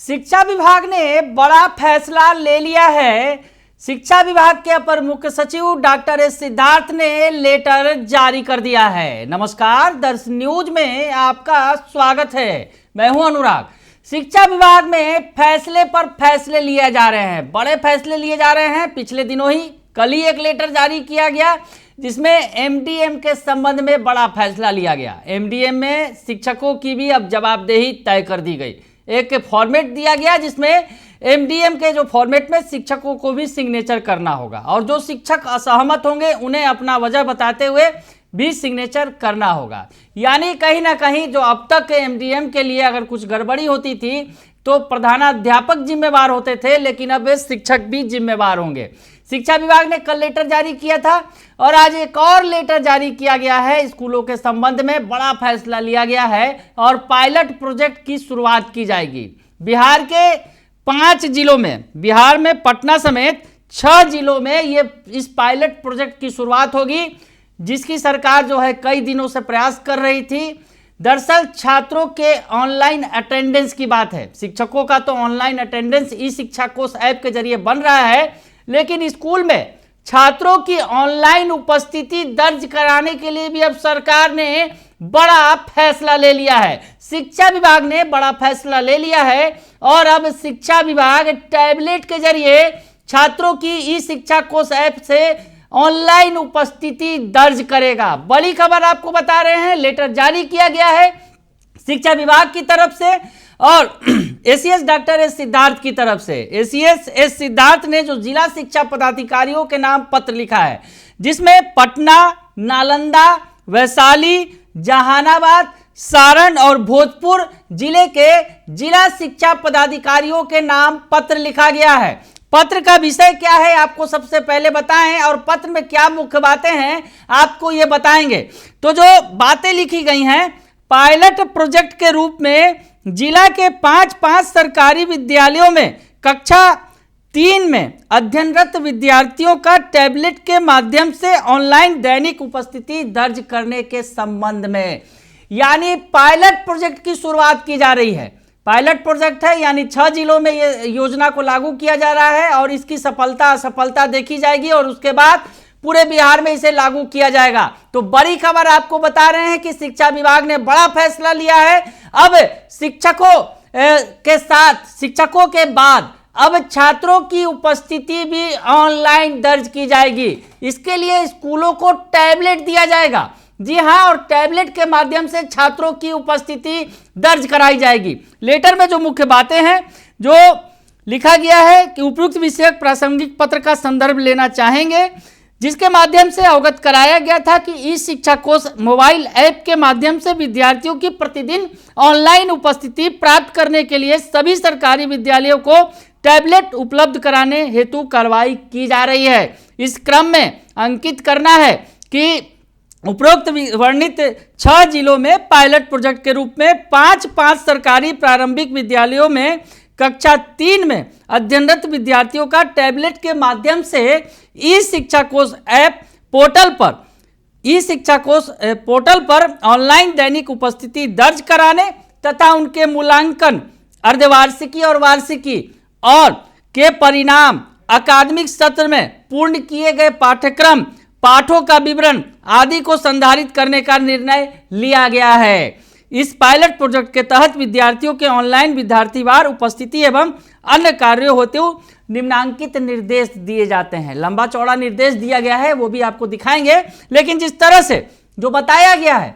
शिक्षा विभाग ने बड़ा फैसला ले लिया है। शिक्षा विभाग के अपर मुख्य सचिव डॉक्टर एस सिद्धार्थ ने लेटर जारी कर दिया है। नमस्कार, दर्श न्यूज में आपका स्वागत है। मैं हूं अनुराग। शिक्षा विभाग में फैसले पर फैसले लिए जा रहे हैं, बड़े फैसले लिए जा रहे हैं। पिछले दिनों ही कल ही एक लेटर जारी किया गया जिसमें एमडीएम के संबंध में बड़ा फैसला लिया गया। एमडीएम में शिक्षकों की भी अब जवाबदेही तय कर दी गई। एक फॉर्मेट दिया गया जिसमें एमडीएम के जो फॉर्मेट में शिक्षकों को भी सिग्नेचर करना होगा और जो शिक्षक असहमत होंगे उन्हें अपना वजह बताते हुए भी सिग्नेचर करना होगा। यानी कहीं ना कहीं जो अब तक एमडीएम के लिए अगर कुछ गड़बड़ी होती थी तो प्रधानाध्यापक जिम्मेवार होते थे, लेकिन अब शिक्षक भी जिम्मेवार होंगे। शिक्षा विभाग ने कल लेटर जारी किया था और आज एक और लेटर जारी किया गया है। स्कूलों के संबंध में बड़ा फैसला लिया गया है और पायलट प्रोजेक्ट की शुरुआत की जाएगी। बिहार के 5 जिलों में, बिहार में पटना समेत 6 जिलों में ये इस पायलट प्रोजेक्ट की शुरुआत होगी, जिसकी सरकार जो है कई दिनों से प्रयास कर रही थी। दरअसल छात्रों के ऑनलाइन अटेंडेंस की बात है। शिक्षकों का तो ऑनलाइन अटेंडेंस ई शिक्षा कोष ऐप के जरिए बन रहा है, लेकिन स्कूल में छात्रों की ऑनलाइन उपस्थिति दर्ज कराने के लिए भी अब सरकार ने बड़ा फैसला ले लिया है। शिक्षा विभाग ने बड़ा फैसला ले लिया है और अब शिक्षा विभाग टैबलेट के जरिए छात्रों की ई शिक्षा कोष ऐप से ऑनलाइन उपस्थिति दर्ज करेगा। बड़ी खबर आपको बता रहे हैं, लेटर जारी किया गया है शिक्षा विभाग की तरफ से और एसीएस डॉक्टर एस सिद्धार्थ की तरफ से। एसीएस एस सिद्धार्थ ने जो जिला शिक्षा पदाधिकारियों के नाम पत्र लिखा है, जिसमें पटना, नालंदा, वैशाली, जहानाबाद, सारण और भोजपुर जिले के जिला शिक्षा पदाधिकारियों के नाम पत्र लिखा गया है। पत्र का विषय क्या है आपको सबसे पहले बताएं और पत्र में क्या मुख्य बातें हैं आपको ये बताएंगे। तो जो बातें लिखी गई हैं, पायलट प्रोजेक्ट के रूप में जिला के 5 सरकारी विद्यालयों में कक्षा 3 में अध्ययनरत विद्यार्थियों का टैबलेट के माध्यम से ऑनलाइन दैनिक उपस्थिति दर्ज करने के संबंध में, यानी पायलट प्रोजेक्ट की शुरुआत की जा रही है। पायलट प्रोजेक्ट है, यानी 6 जिलों में ये योजना को लागू किया जा रहा है और इसकी सफलता असफलता देखी जाएगी और उसके बाद पूरे बिहार में इसे लागू किया जाएगा। तो बड़ी खबर आपको बता रहे हैं कि शिक्षा विभाग ने बड़ा फैसला लिया है। अब शिक्षकों के साथ, शिक्षकों के बाद अब छात्रों की उपस्थिति भी ऑनलाइन दर्ज की जाएगी। इसके लिए स्कूलों को टैबलेट दिया जाएगा। जी हाँ, और टैबलेट के माध्यम से छात्रों की उपस्थिति दर्ज कराई जाएगी। लेटर में जो मुख्य बातें हैं, जो लिखा गया है कि उपयुक्त विषयक प्रासंगिक पत्र का संदर्भ लेना चाहेंगे, जिसके माध्यम से अवगत कराया गया था कि ई शिक्षा कोष मोबाइल ऐप के माध्यम से विद्यार्थियों की प्रतिदिन ऑनलाइन उपस्थिति प्राप्त करने के लिए सभी सरकारी विद्यालयों को टैबलेट उपलब्ध कराने हेतु कार्रवाई की जा रही है। इस क्रम में अंकित करना है कि उपरोक्त वर्णित 6 जिलों में पायलट प्रोजेक्ट के रूप में 5 सरकारी प्रारंभिक विद्यालयों में कक्षा 3 में अध्ययनरत विद्यार्थियों का टैबलेट के माध्यम से ई शिक्षा कोष ऐप पोर्टल पर ऑनलाइन दैनिक उपस्थिति दर्ज कराने तथा उनके मूल्यांकन, अर्धवार्षिकी और वार्षिकी और के परिणाम, अकादमिक सत्र में पूर्ण किए गए पाठ्यक्रम, पाठों का विवरण आदि को संधारित करने का निर्णय लिया गया है। इस पायलट प्रोजेक्ट के तहत विद्यार्थियों के ऑनलाइन विद्यार्थीवार उपस्थिति एवं अन्य कार्यों होते हुए निम्नांकित निर्देश दिए जाते हैं। लंबा चौड़ा निर्देश दिया गया है, वो भी आपको दिखाएंगे, लेकिन जिस तरह से जो बताया गया है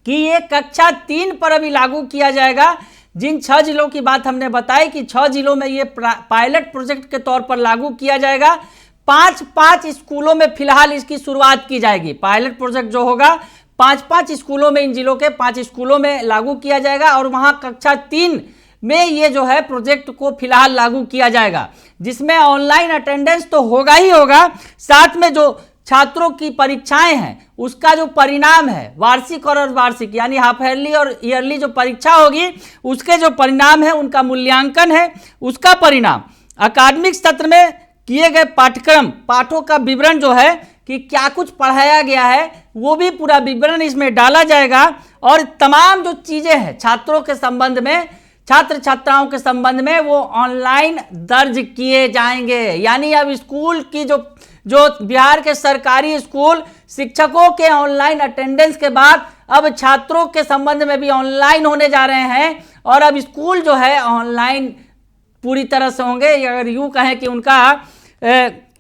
कि ये कक्षा 3 पर अभी लागू किया जाएगा। जिन 6 जिलों की बात हमने बताई कि 6 जिलों में ये पायलट प्रोजेक्ट के तौर पर लागू किया जाएगा। 5 स्कूलों में फिलहाल इसकी शुरुआत की जाएगी। पायलट प्रोजेक्ट जो होगा 5 स्कूलों में, इन जिलों के 5 स्कूलों में लागू किया जाएगा और वहां कक्षा 3 में ये जो है प्रोजेक्ट को फिलहाल लागू किया जाएगा, जिसमें ऑनलाइन अटेंडेंस तो होगा ही होगा, साथ में जो छात्रों की परीक्षाएं हैं उसका जो परिणाम है, वार्षिक और अर्धवार्षिक यानी हाफ ईयरली और ईयरली जो परीक्षा होगी उसके जो परिणाम है, उनका मूल्यांकन है, उसका परिणाम, अकादमिक सत्र में किए गए पाठ्यक्रम, पाठों का विवरण जो है कि क्या कुछ पढ़ाया गया है, वो भी पूरा विवरण इसमें डाला जाएगा और तमाम जो चीज़ें हैं छात्रों के संबंध में, छात्र छात्राओं के संबंध में वो ऑनलाइन दर्ज किए जाएंगे। यानी अब स्कूल की जो बिहार के सरकारी स्कूल शिक्षकों के ऑनलाइन अटेंडेंस के बाद अब छात्रों के संबंध में भी ऑनलाइन होने जा रहे हैं और अब स्कूल जो है ऑनलाइन पूरी तरह से होंगे। अगर यूं कहें कि उनका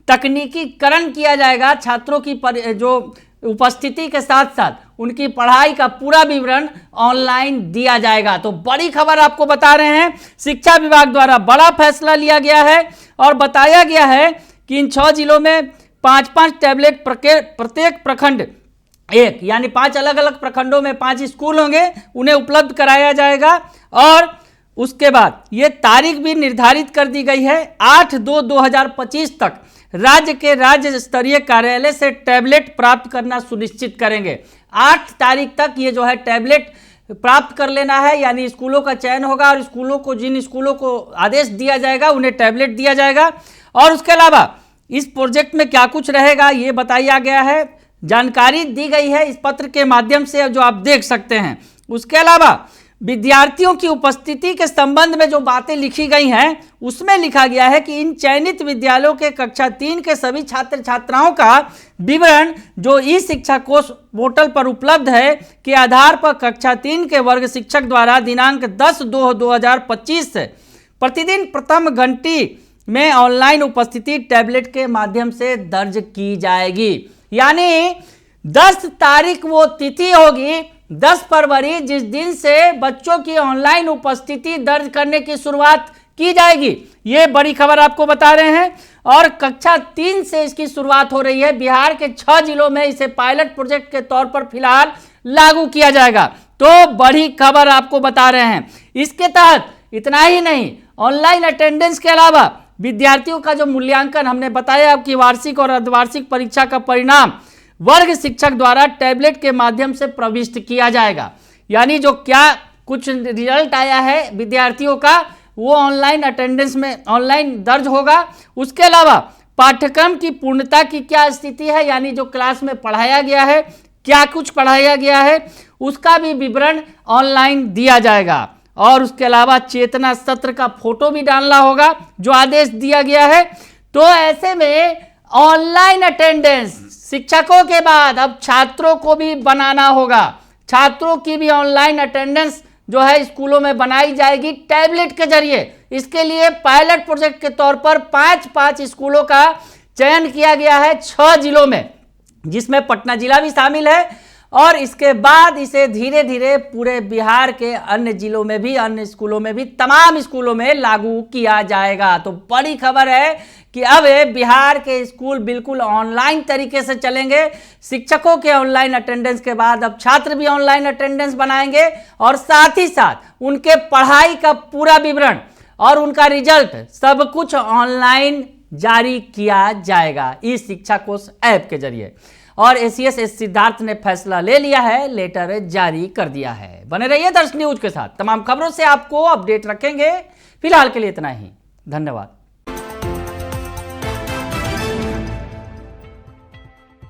तकनीकीकरण किया जाएगा, छात्रों की जो उपस्थिति के साथ साथ उनकी पढ़ाई का पूरा विवरण ऑनलाइन दिया जाएगा। तो बड़ी खबर आपको बता रहे हैं, शिक्षा विभाग द्वारा बड़ा फैसला लिया गया है और बताया गया है कि इन 6 जिलों में 5-5 टैबलेट प्रत्येक प्रखंड एक, यानी 5 अलग अलग प्रखंडों में 5 स्कूल होंगे, उन्हें उपलब्ध कराया जाएगा। और उसके बाद ये तारीख भी निर्धारित कर दी गई है, 8/2/2025 तक राज्य के राज्य स्तरीय कार्यालय से टैबलेट प्राप्त करना सुनिश्चित करेंगे। 8 तारीख तक ये जो है टैबलेट प्राप्त कर लेना है, यानी स्कूलों का चयन होगा और स्कूलों को, जिन स्कूलों को आदेश दिया जाएगा उन्हें टैबलेट दिया जाएगा। और उसके अलावा इस प्रोजेक्ट में क्या कुछ रहेगा ये बताया गया है, जानकारी दी गई है इस पत्र के माध्यम से, जो आप देख सकते हैं। उसके अलावा विद्यार्थियों की उपस्थिति के संबंध में जो बातें लिखी गई हैं उसमें लिखा गया है कि इन चयनित विद्यालयों के कक्षा 3 के सभी छात्र छात्राओं का विवरण जो ई शिक्षा कोष पोर्टल पर उपलब्ध है के आधार पर कक्षा 3 के वर्ग शिक्षक द्वारा दिनांक 10/2/2025 से प्रतिदिन प्रथम घंटी में ऑनलाइन उपस्थिति टैबलेट के माध्यम से दर्ज की जाएगी। यानी 10 तारीख वो तिथि होगी, 10 फरवरी, जिस दिन से बच्चों की ऑनलाइन उपस्थिति दर्ज करने की शुरुआत की जाएगी। ये बड़ी खबर आपको बता रहे हैं और कक्षा 3 से इसकी शुरुआत हो रही है। बिहार के 6 जिलों में इसे पायलट प्रोजेक्ट के तौर पर फिलहाल लागू किया जाएगा। तो बड़ी खबर आपको बता रहे हैं। इसके तहत इतना ही नहीं, ऑनलाइन अटेंडेंस के अलावा विद्यार्थियों का जो मूल्यांकन, हमने बताया कि वार्षिक और अर्धवार्षिक परीक्षा का परिणाम वर्ग शिक्षक द्वारा टैबलेट के माध्यम से प्रविष्ट किया जाएगा। यानी जो क्या कुछ रिजल्ट आया है विद्यार्थियों का वो ऑनलाइन अटेंडेंस में ऑनलाइन दर्ज होगा। उसके अलावा पाठ्यक्रम की पूर्णता की क्या स्थिति है, यानी जो क्लास में पढ़ाया गया है, क्या कुछ पढ़ाया गया है, उसका भी विवरण ऑनलाइन दिया जाएगा। और उसके अलावा चेतना सत्र का फोटो भी डालना होगा जो आदेश दिया गया है। तो ऐसे में ऑनलाइन अटेंडेंस शिक्षकों के बाद अब छात्रों को भी बनाना होगा। छात्रों की भी ऑनलाइन अटेंडेंस जो है स्कूलों में बनाई जाएगी टैबलेट के जरिए। इसके लिए पायलट प्रोजेक्ट के तौर पर 5-5 स्कूलों का चयन किया गया है 6 जिलों में, जिसमें पटना जिला भी शामिल है। और इसके बाद इसे धीरे धीरे पूरे बिहार के अन्य जिलों में भी, अन्य स्कूलों में भी, तमाम स्कूलों में लागू किया जाएगा। तो बड़ी खबर है कि अब बिहार के स्कूल बिल्कुल ऑनलाइन तरीके से चलेंगे। शिक्षकों के ऑनलाइन अटेंडेंस के बाद अब छात्र भी ऑनलाइन अटेंडेंस बनाएंगे और साथ ही साथ उनके पढ़ाई का पूरा विवरण और उनका रिजल्ट सब कुछ ऑनलाइन जारी किया जाएगा ई शिक्षा कोष ऐप के जरिए। और एसीएस सिद्धार्थ ने फैसला ले लिया है, लेटर जारी कर दिया है। बने रहिए दर्श न्यूज के साथ, तमाम खबरों से आपको अपडेट रखेंगे। फिलहाल के लिए इतना ही, धन्यवाद।